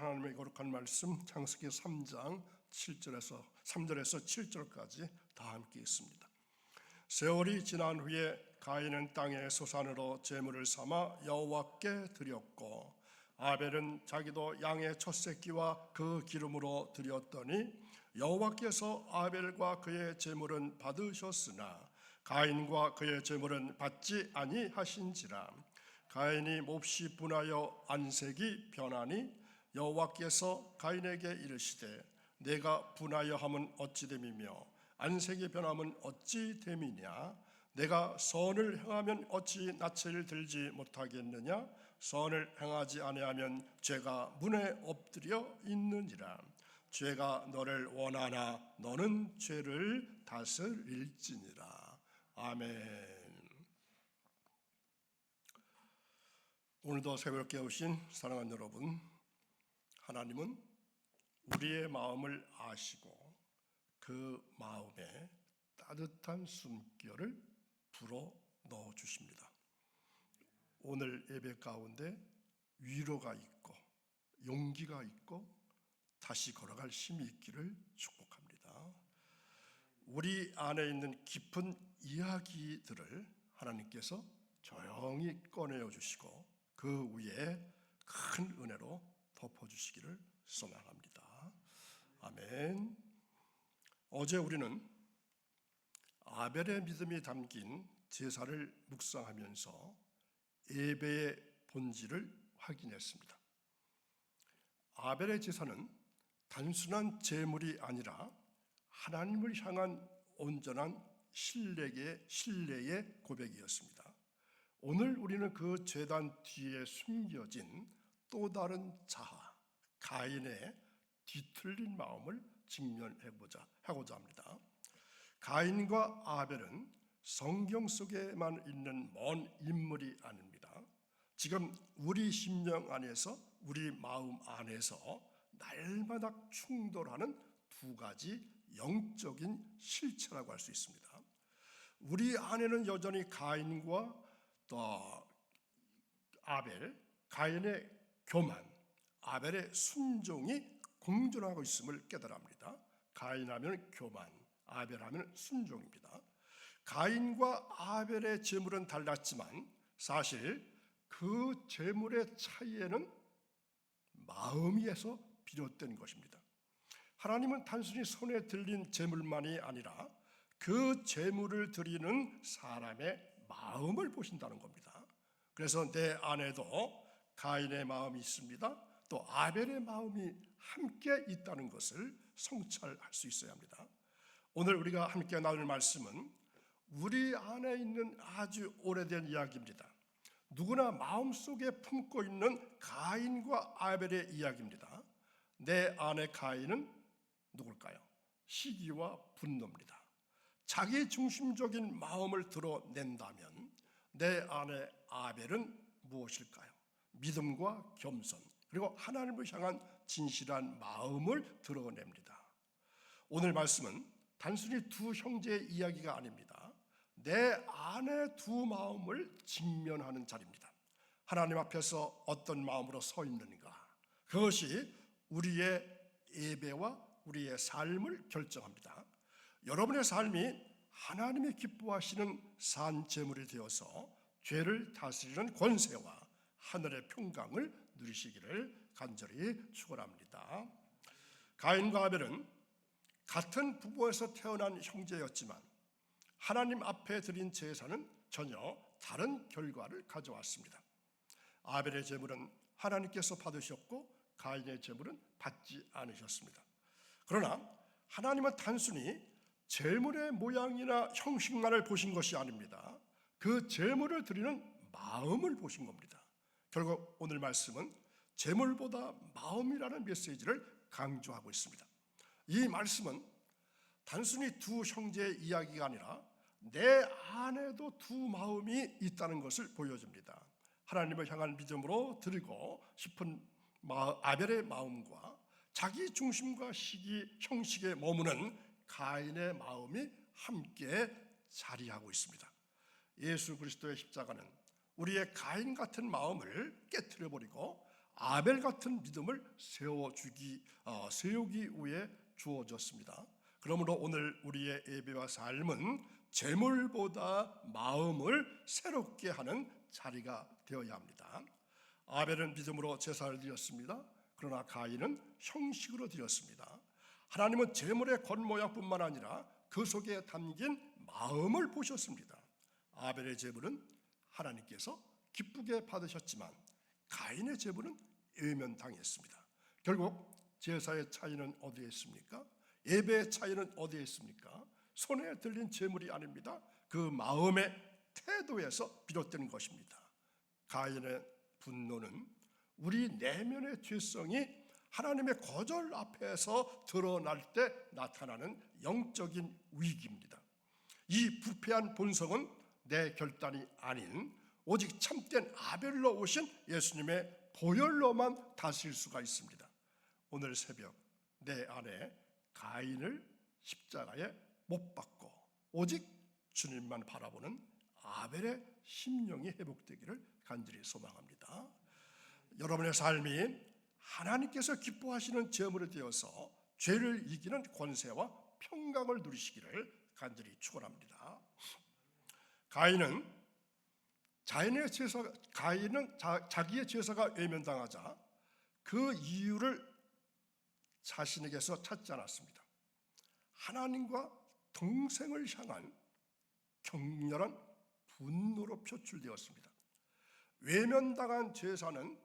하나님의 거룩한 말씀 창세기 3장 7절에서 7절까지 다 함께 있습니다. 세월이 지난 후에 가인은 땅의 소산으로 제물을 삼아 여호와께 드렸고 아벨은 자기도 양의 첫 새끼와 그 기름으로 드렸더니 여호와께서 아벨과 그의 제물은 받으셨으나 가인과 그의 제물은 받지 아니하신지라. 가인이 몹시 분하여 안색이 변하니 여호와께서 가인에게 이르시되 내가 분하여 함은 어찌 됨이며 안색이 변함은 어찌 됨이냐. 내가 선을 행하면 어찌 낯을 들지 못하겠느냐. 선을 행하지 아니하면 죄가 문에 엎드려 있느니라. 죄가 너를 원하나 너는 죄를 다스릴지니라. 아멘. 오늘도 새벽 깨우신 사랑하는 여러분, 하나님은 우리의 마음을 아시고 그 마음에 따뜻한 숨결을 불어 넣어 주십니다. 오늘 예배 가운데 위로가 있고 용기가 있고 다시 걸어갈 힘이 있기를 축복합니다. 우리 안에 있는 깊은 이야기들을 하나님께서 조용히 꺼내어 주시고 그 위에 큰 은혜로 덮어주시기를 소망합니다. 아멘. 어제 우리는 아벨의 믿음이 담긴 제사를 묵상하면서 예배의 본질을 확인했습니다. 아벨의 제사는 단순한 제물이 아니라 하나님을 향한 온전한 신뢰의 고백이었습니다. 오늘 우리는 그 제단 뒤에 숨겨진 또 다른 자아, 가인의 뒤틀린 마음을 직면하고자 합니다. 가인과 아벨은 성경 속에만 있는 먼 인물이 아닙니다. 지금 우리 심령 안에서, 우리 마음 안에서 날마다 충돌하는 두 가지 영적인 실체라고 할 수 있습니다. 우리 안에는 여전히 가인과 또 아벨, 가인의 교만, 아벨의 순종이 공존하고 있음을 깨달합니다. 가인하면 교만, 아벨하면 순종입니다. 가인과 아벨의 제물은 달랐지만 사실 그 제물의 차이에는 마음에서 비롯된 것입니다. 하나님은 단순히 손에 들린 제물만이 아니라 그 제물을 드리는 사람의 마음을 보신다는 겁니다. 그래서 내 안에도 가인의 마음이 있습니다. 또 아벨의 마음이 함께 있다는 것을 성찰할 수 있어야 합니다. 오늘 우리가 함께 나눌 말씀은 우리 안에 있는 아주 오래된 이야기입니다. 누구나 마음속에 품고 있는 가인과 아벨의 이야기입니다. 내 안에 가인은 누굴까요? 시기와 분노입니다. 자기 중심적인 마음을 드러낸다면 내 안에 아벨은 무엇일까요? 믿음과 겸손, 그리고 하나님을 향한 진실한 마음을 드러냅니다. 오늘 말씀은 단순히 두 형제의 이야기가 아닙니다. 내 안에 두 마음을 직면하는 자리입니다. 하나님 앞에서 어떤 마음으로 서 있는가, 그것이 우리의 예배와 우리의 삶을 결정합니다. 여러분의 삶이 하나님이 기뻐하시는 산 제물이 되어서 죄를 다스리는 권세와 하늘의 평강을 누리시기를 간절히 축원합니다. 가인과 아벨은 같은 부부에서 태어난 형제였지만 하나님 앞에 드린 제사는 전혀 다른 결과를 가져왔습니다. 아벨의 제물은 하나님께서 받으셨고 가인의 제물은 받지 않으셨습니다. 그러나 하나님은 단순히 제물의 모양이나 형식만을 보신 것이 아닙니다. 그 제물을 드리는 마음을 보신 겁니다. 결국 오늘 말씀은 제물보다 마음이라는 메시지를 강조하고 있습니다. 이 말씀은 단순히 두 형제의 이야기가 아니라 내 안에도 두 마음이 있다는 것을 보여줍니다. 하나님을 향한 믿음으로 드리고 싶은 아벨의 마음과 자기 중심과 시기, 형식에 머무는 가인의 마음이 함께 자리하고 있습니다. 예수 그리스도의 십자가는 우리의 가인 같은 마음을 깨트려버리고 아벨 같은 믿음을 세우기 위해 주어졌습니다. 그러므로 오늘 우리의 예배와 삶은 재물보다 마음을 새롭게 하는 자리가 되어야 합니다. 아벨은 믿음으로 제사를 드렸습니다. 그러나 가인은 형식으로 드렸습니다. 하나님은 재물의 겉모양뿐만 아니라 그 속에 담긴 마음을 보셨습니다. 아벨의 제물은 하나님께서 기쁘게 받으셨지만 가인의 제물은 외면당했습니다. 결국 제사의 차이는 어디에 있습니까? 예배의 차이는 어디에 있습니까? 손에 들린 제물이 아닙니다. 그 마음의 태도에서 비롯되는 것입니다. 가인의 분노는 우리 내면의 죄성이 하나님의 거절 앞에서 드러날 때 나타나는 영적인 위기입니다. 이 부패한 본성은 내 결단이 아닌 오직 참된 아벨로 오신 예수님의 보혈로만 다스릴 수가 있습니다. 오늘 새벽 내 안에 가인을 십자가에 못 박고 오직 주님만 바라보는 아벨의 심령이 회복되기를 간절히 소망합니다. 여러분의 삶이 하나님께서 기뻐하시는 제물이 되어서 죄를 이기는 권세와 평강을 누리시기를 간절히 축원합니다. 가인은 자기의 제사가 외면당하자 그 이유를 자신에게서 찾지 않았습니다. 하나님과 동생을 향한 격렬한 분노로 표출되었습니다. 외면당한 제사는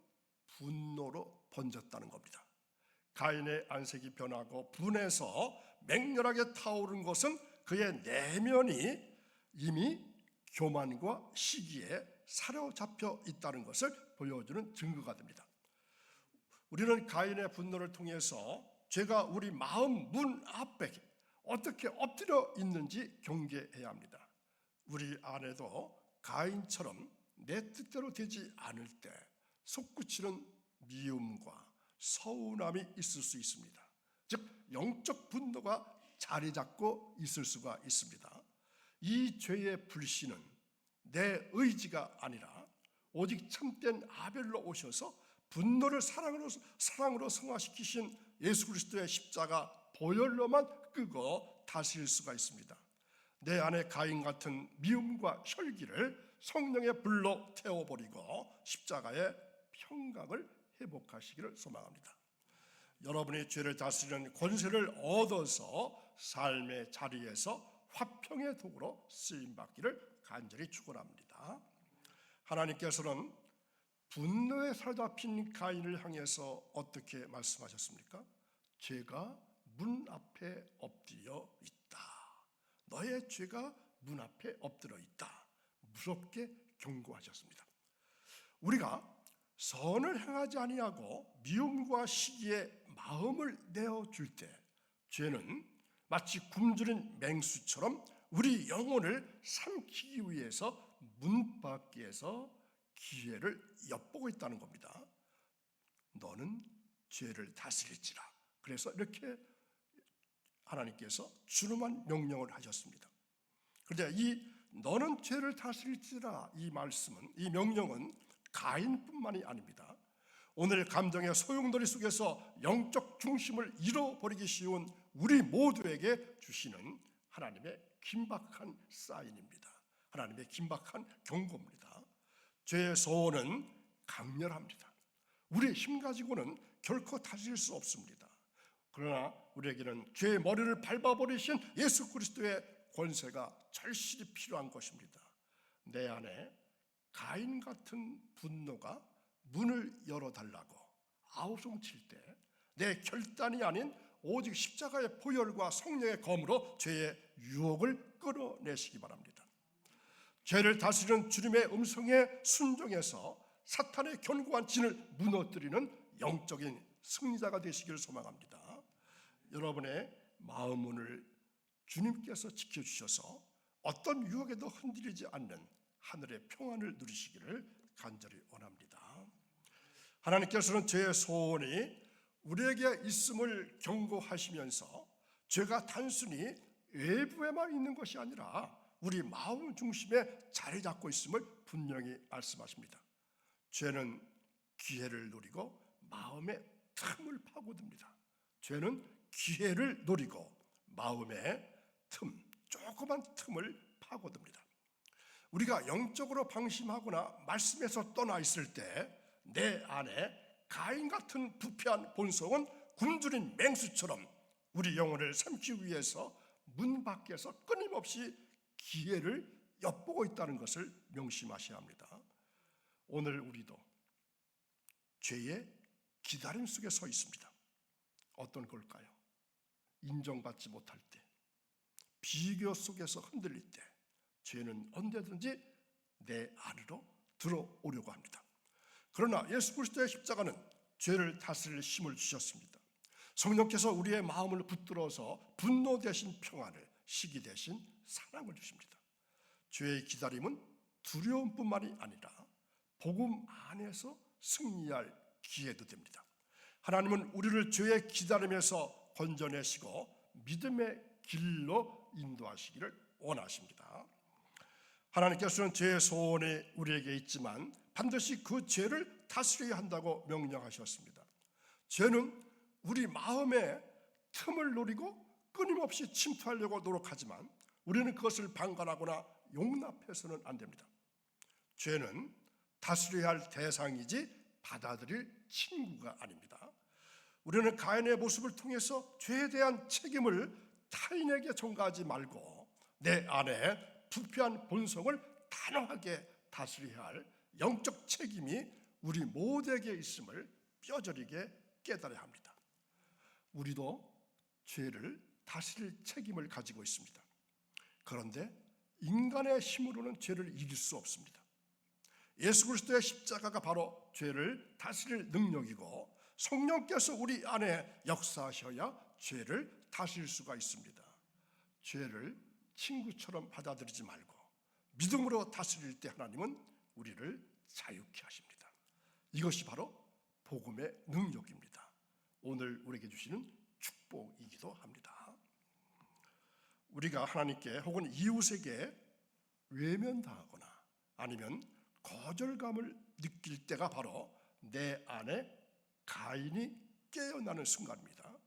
분노로 번졌다는 겁니다. 가인의 안색이 변하고 분해서 맹렬하게 타오른 것은 그의 내면이 이미 교만과 시기에 사로잡혀 있다는 것을 보여주는 증거가 됩니다. 우리는 가인의 분노를 통해서 죄가 우리 마음 문 앞에 어떻게 엎드려 있는지 경계해야 합니다. 우리 안에도 가인처럼 내 뜻대로 되지 않을 때 솟구치는 미움과 서운함이 있을 수 있습니다. 즉 영적 분노가 자리 잡고 있을 수가 있습니다. 이 죄의 불씨는 내 의지가 아니라 오직 참된 아벨로 오셔서 분노를 사랑으로 승화시키신 예수 그리스도의 십자가 보혈로만 끄고 다스릴 수가 있습니다. 내 안에 가인 같은 미움과 혈기를 성령의 불로 태워버리고 십자가의 평강을 회복하시기를 소망합니다. 여러분이 죄를 다스리는 권세를 얻어서 삶의 자리에서 화평의 도구로 쓰임받기를 간절히 축원합니다. 하나님께서는 분노에 사로잡힌 가인을 향해서 어떻게 말씀하셨습니까? 죄가 문 앞에 엎드려 있다. 너의 죄가 문 앞에 엎드려 있다. 무섭게 경고하셨습니다. 우리가 선을 행하지 아니하고 미움과 시기에 마음을 내어줄 때 죄는 마치 굶주린 맹수처럼 우리 영혼을 삼키기 위해서 문 밖에서 기회를 엿보고 있다는 겁니다. 너는 죄를 다스릴지라. 그래서 이렇게 하나님께서 준엄한 명령을 하셨습니다. 그런데 이 너는 죄를 다스릴지라 이 말씀은, 이 명령은 가인뿐만이 아닙니다. 오늘 감정의 소용돌이 속에서 영적 중심을 잃어버리기 쉬운 우리 모두에게 주시는 하나님의 긴박한 사인입니다. 하나님의 긴박한 경고입니다. 죄의 소원은 강렬합니다. 우리의 힘 가지고는 결코 다스릴 수 없습니다. 그러나 우리에게는 죄의 머리를 밟아버리신 예수 그리스도의 권세가 절실히 필요한 것입니다. 내 안에 가인 같은 분노가 문을 열어달라고 아우성칠 때 내 결단이 아닌 오직 십자가의 보혈과 성령의 검으로 죄의 유혹을 끌어내시기 바랍니다. 죄를 다스리는 주님의 음성에 순종해서 사탄의 견고한 진을 무너뜨리는 영적인 승리자가 되시기를 소망합니다. 여러분의 마음 문을 주님께서 지켜주셔서 어떤 유혹에도 흔들리지 않는 하늘의 평안을 누리시기를 간절히 원합니다. 하나님께서는 죄의 소원이 우리에게 있음을 경고하시면서 죄가 단순히 외부에만 있는 것이 아니라 우리 마음 중심에 자리 잡고 있음을 분명히 말씀하십니다. 죄는 기회를 노리고 마음의 틈을 파고듭니다. 죄는 기회를 노리고 마음의 틈, 조그만 틈을 파고듭니다. 우리가 영적으로 방심하거나 말씀에서 떠나 있을 때 내 안에 가인 같은 부패한 본성은 굶주린 맹수처럼 우리 영혼을 삼키기 위해서 문 밖에서 끊임없이 기회를 엿보고 있다는 것을 명심하셔야 합니다. 오늘 우리도 죄의 기다림 속에 서 있습니다. 어떤 걸까요? 인정받지 못할 때, 비교 속에서 흔들릴 때 죄는 언제든지 내 안으로 들어오려고 합니다. 그러나 예수 그리스도의 십자가는 죄를 다스릴 힘을 주셨습니다. 성령께서 우리의 마음을 붙들어서 분노 대신 평안을, 시기 대신 사랑을 주십니다. 죄의 기다림은 두려움뿐만이 아니라 복음 안에서 승리할 기회도 됩니다. 하나님은 우리를 죄의 기다림에서 건져내시고 믿음의 길로 인도하시기를 원하십니다. 하나님께서는 죄의 소원이 우리에게 있지만 반드시 그 죄를 다스려야 한다고 명령하셨습니다. 죄는 우리 마음의 틈을 노리고 끊임없이 침투하려고 노력하지만 우리는 그것을 방관하거나 용납해서는 안 됩니다. 죄는 다스려야 할 대상이지 받아들일 친구가 아닙니다. 우리는 가인의 모습을 통해서 죄에 대한 책임을 타인에게 전가하지 말고 내 안에 부패한 본성을 단호하게 다스려야 할 영적 책임이 우리 모두에게 있음을 뼈저리게 깨달아야 합니다. 우리도 죄를 다스릴 책임을 가지고 있습니다. 그런데 인간의 힘으로는 죄를 이길 수 없습니다. 예수 그리스도의 십자가가 바로 죄를 다스릴 능력이고 성령께서 우리 안에 역사하셔야 죄를 다스릴 수가 있습니다. 죄를 친구처럼 받아들이지 말고 믿음으로 다스릴 때 하나님은 우리를 자유케 하십니다. 이것이 바로 복음의 능력입니다. 오늘 우리에게 주시는 축복이기도 합니다. 우리가 하나님께 혹은 이웃에게 외면당하거나 아니면 거절감을 느낄 때가 바로 내 안에 가인이 깨어나는 순간입니다.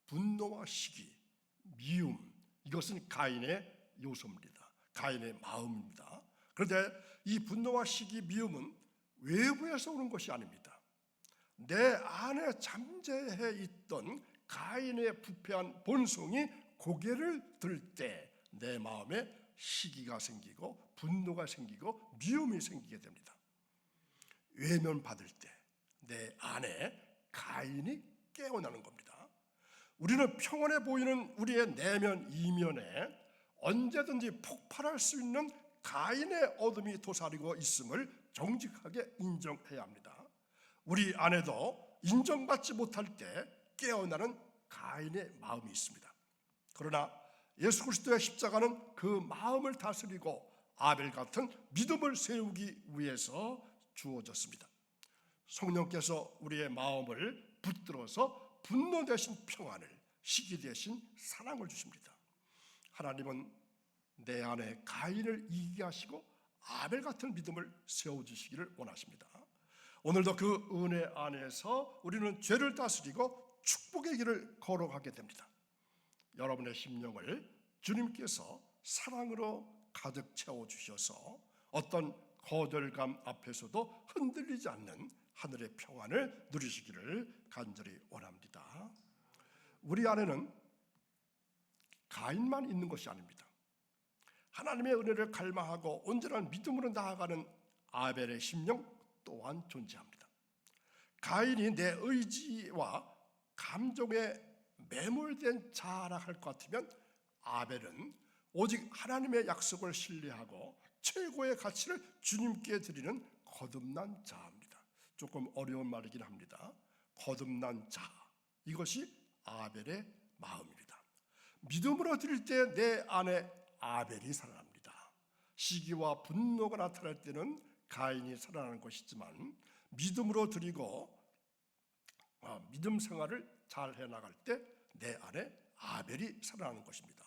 분노와 시기, 미움, 이것은 가인의 요소입니다. 가인의 마음입니다. 그런데 이 분노와 시기, 미움은 외부에서 오는 것이 아닙니다. 내 안에 잠재해 있던 가인의 부패한 본성이 고개를 들 때 내 마음에 시기가 생기고 분노가 생기고 미움이 생기게 됩니다. 외면받을 때 내 안에 가인이 깨어나는 겁니다. 우리는 평온해 보이는 우리의 내면 이면에 언제든지 폭발할 수 있는 가인의 어둠이 도사리고 있음을 정직하게 인정해야 합니다. 우리 안에도 인정받지 못할 때 깨어나는 가인의 마음이 있습니다. 그러나 예수 그리스도의 십자가는 그 마음을 다스리고 아벨 같은 믿음을 세우기 위해서 주어졌습니다. 성령께서 우리의 마음을 붙들어서 분노 대신 평안을, 시기 대신 사랑을 주십니다. 하나님은 내 안에 가인을 이기게 하시고 아벨 같은 믿음을 세워주시기를 원하십니다. 오늘도 그 은혜 안에서 우리는 죄를 다스리고 축복의 길을 걸어가게 됩니다. 여러분의 심령을 주님께서 사랑으로 가득 채워주셔서 어떤 거절감 앞에서도 흔들리지 않는 하늘의 평안을 누리시기를 간절히 원합니다. 우리 안에는 가인만 있는 것이 아닙니다. 하나님의 은혜를 갈망하고 온전한 믿음으로 나아가는 아벨의 심령 또한 존재합니다. 가인이 내 의지와 감정에 매몰된 자라 할 것 같으면 아벨은 오직 하나님의 약속을 신뢰하고 최고의 가치를 주님께 드리는 거듭난 자입니다. 조금 어려운 말이긴 합니다. 거듭난 자, 이것이 아벨의 마음입니다. 믿음으로 드릴 때 내 안에 아벨이 살아납니다. 시기와 분노가 나타날 때는 가인이 살아나는 것이지만 믿음으로 드리고 믿음 생활을 잘 해나갈 때 내 안에 아벨이 살아나는 것입니다.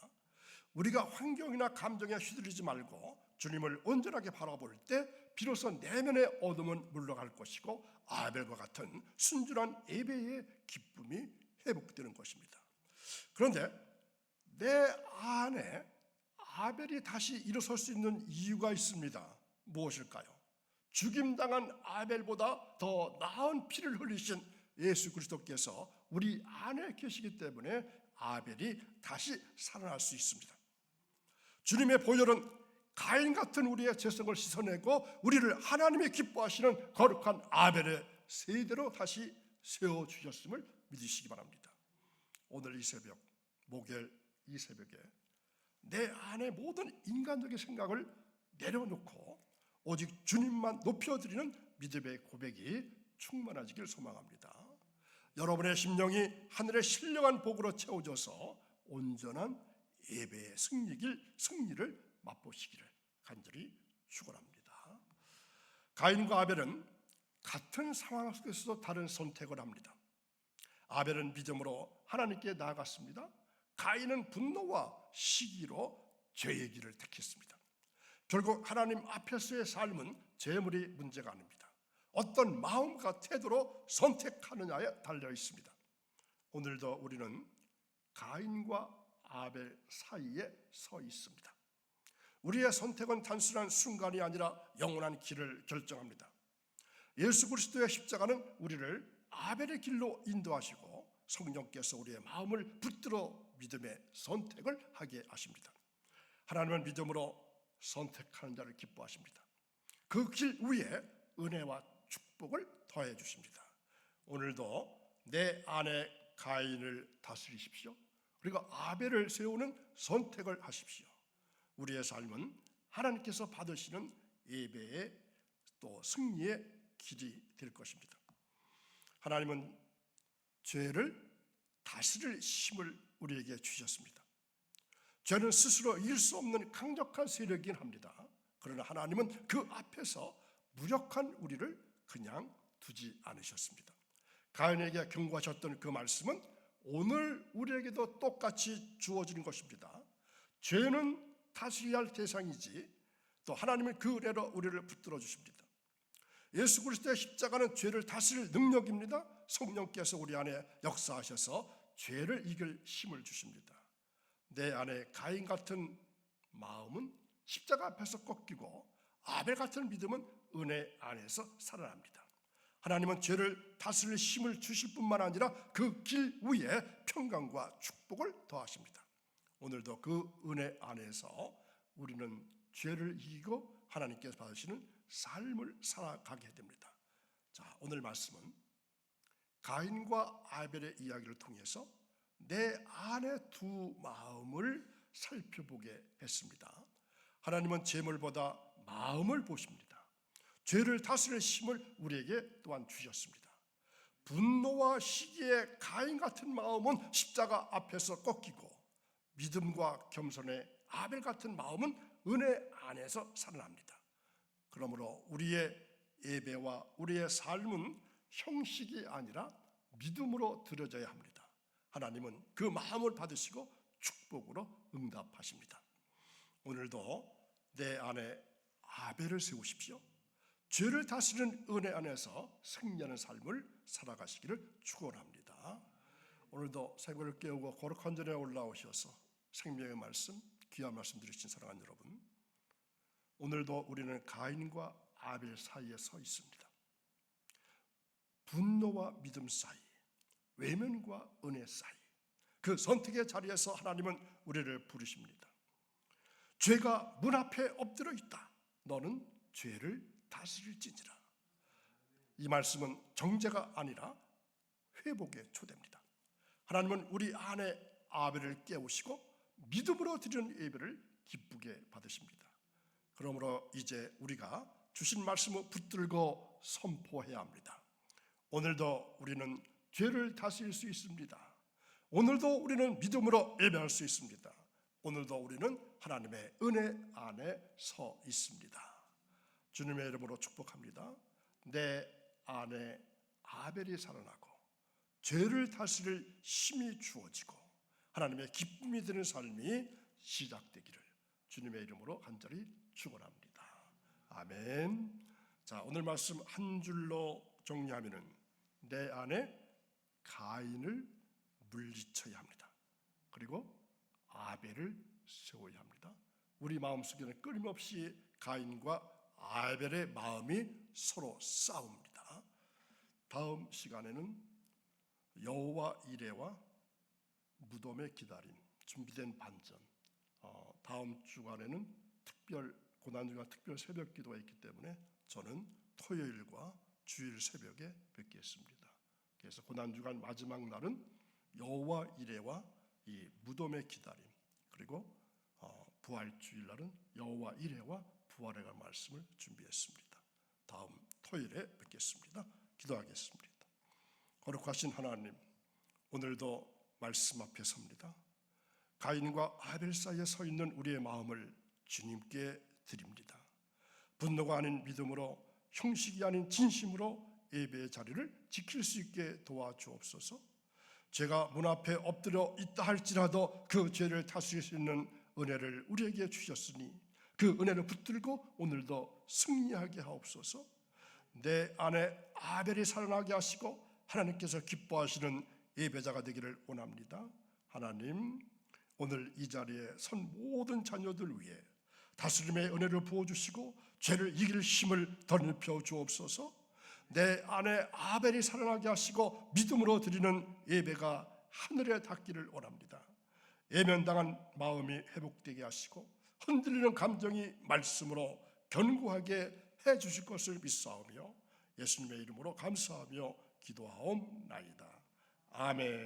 우리가 환경이나 감정에 휘둘리지 말고 주님을 온전하게 바라볼 때 비로소 내면의 어둠은 물러갈 것이고 아벨과 같은 순전한 예배의 기쁨이 회복되는 것입니다. 그런데 내 안에 아벨이 다시 일어설 수 있는 이유가 있습니다. 무엇일까요? 죽임당한 아벨보다 더 나은 피를 흘리신 예수 그리스도께서 우리 안에 계시기 때문에 아벨이 다시 살아날 수 있습니다. 주님의 보혈은 가인 같은 우리의 죄성을 씻어내고 우리를 하나님이 기뻐하시는 거룩한 아벨의 세대로 다시 세워주셨음을 믿으시기 바랍니다. 오늘 이 새벽, 목요일 이 새벽에 내 안의 모든 인간적인 생각을 내려놓고 오직 주님만 높여드리는 믿음의 고백이 충만하시길 소망합니다. 여러분의 심령이 하늘의 신령한 복으로 채워져서 온전한 예배의 승리를 맛보시기를 간절히 축원합니다. 가인과 아벨은 같은 상황 속에서도 다른 선택을 합니다. 아벨은 믿음으로 하나님께 나아갔습니다. 가인은 분노와 시기로 죄의 길을 택했습니다. 결국 하나님 앞에서의 삶은 재물이 문제가 아닙니다. 어떤 마음과 태도로 선택하느냐에 달려 있습니다. 오늘도 우리는 가인과 아벨 사이에 서 있습니다. 우리의 선택은 단순한 순간이 아니라 영원한 길을 결정합니다. 예수 그리스도의 십자가는 우리를 아벨의 길로 인도하시고 성령께서 우리의 마음을 붙들어 믿음의 선택을 하게 하십니다. 하나님은 믿음으로 선택하는 자를 기뻐하십니다. 그 길 위에 은혜와 축복을 더해 주십니다. 오늘도 내 안에 가인을 다스리십시오. 그리고 아벨을 세우는 선택을 하십시오. 우리의 삶은 하나님께서 받으시는 예배의 또 승리의 길이 될 것입니다. 하나님은 죄를 다스릴 힘을 우리에게 주셨습니다. 죄는 스스로 이길 수 없는 강력한 세력이긴 합니다. 그러나 하나님은 그 앞에서 무력한 우리를 그냥 두지 않으셨습니다. 가인에게 경고하셨던 그 말씀은 오늘 우리에게도 똑같이 주어지는 것입니다. 죄는 다스려야 할 대상이지 또 하나님은 그 은혜로 우리를 붙들어 주십니다. 예수 그리스도의 십자가는 죄를 다스릴 능력입니다. 성령께서 우리 안에 역사하셔서 죄를 이길 힘을 주십니다. 내 안에 가인 같은 마음은 십자가 앞에서 꺾이고 아벨 같은 믿음은 은혜 안에서 살아납니다. 하나님은 죄를 다스릴 힘을 주실 뿐만 아니라 그 길 위에 평강과 축복을 더하십니다. 오늘도 그 은혜 안에서 우리는 죄를 이기고 하나님께서 받으시는 삶을 살아가게 됩니다. 자, 오늘 말씀은 가인과 아벨의 이야기를 통해서 내 안의 두 마음을 살펴보게 했습니다. 하나님은 재물보다 마음을 보십니다. 죄를 다스릴 힘을 우리에게 또한 주셨습니다. 분노와 시기의 가인 같은 마음은 십자가 앞에서 꺾이고 믿음과 겸손의 아벨 같은 마음은 은혜 안에서 살아납니다. 그러므로 우리의 예배와 우리의 삶은 형식이 아니라 믿음으로 드려져야 합니다. 하나님은 그 마음을 받으시고 축복으로 응답하십니다. 오늘도 내 안에 아벨을 세우십시오. 죄를 다스리는 은혜 안에서 승리하는 삶을 살아가시기를 축원합니다. 오늘도 새벽을 깨우고 거룩한 전에 올라오셔서 생명의 말씀, 귀한 말씀 들으신 사랑하는 여러분, 오늘도 우리는 가인과 아벨 사이에 서 있습니다. 분노와 믿음 사이, 외면과 은혜 사이, 그 선택의 자리에서 하나님은 우리를 부르십니다. 죄가 문 앞에 엎드려 있다. 너는 죄를 다스릴지니라. 이 말씀은 정죄가 아니라 회복의 초대입니다. 하나님은 우리 안에 아벨을 깨우시고 믿음으로 드리는 예배를 기쁘게 받으십니다. 그러므로 이제 우리가 주신 말씀을 붙들고 선포해야 합니다. 오늘도 우리는 죄를 다스릴 수 있습니다. 오늘도 우리는 믿음으로 예배할 수 있습니다. 오늘도 우리는 하나님의 은혜 안에 서 있습니다. 주님의 이름으로 축복합니다. 내 안에 아벨이 살아나고 죄를 다스릴 힘이 주어지고 하나님의 기쁨이 드는 삶이 시작되기를 주님의 이름으로 간절히 축원합니다. 아멘. 자, 오늘 말씀 한 줄로 정리하면은 내 안에 가인을 물리쳐야 합니다. 그리고 아벨을 세워야 합니다. 우리 마음속에는 끊임없이 가인과 아벨의 마음이 서로 싸웁니다. 다음 시간에는 여호와 이레와 무덤의 기다림, 준비된 반전, 다음 주간에는 고난주간 특별 새벽 기도가 있기 때문에 저는 토요일과 주일 새벽에 뵙겠습니다. 그래서 고난주간 마지막 날은 여호와 이레와 이 무덤의 기다림, 그리고 부활주일 날은 여호와 이레와 부활에 관한 말씀을 준비했습니다. 다음 토요일에 뵙겠습니다. 기도하겠습니다. 거룩하신 하나님, 오늘도 말씀 앞에 섭니다. 가인과 아벨 사이에 서 있는 우리의 마음을 주님께 드립니다. 분노가 아닌 믿음으로, 형식이 아닌 진심으로 예배의 자리를 지킬 수 있게 도와주옵소서. 죄가 문 앞에 엎드려 있다 할지라도 그 죄를 다스릴 수 있는 은혜를 우리에게 주셨으니 그 은혜를 붙들고 오늘도 승리하게 하옵소서. 내 안에 아벨이 살아나게 하시고 하나님께서 기뻐하시는 예배자가 되기를 원합니다. 하나님, 오늘 이 자리에 선 모든 자녀들 위해 다스림의 은혜를 부어주시고 죄를 이길 힘을 덧입혀 주옵소서. 내 안에 아벨이 살아나게 하시고 믿음으로 드리는 예배가 하늘에 닿기를 원합니다. 예면당한 마음이 회복되게 하시고 흔들리는 감정이 말씀으로 견고하게 해주실 것을 믿사오며 예수님의 이름으로 감사하며 기도하옵나이다. 아멘.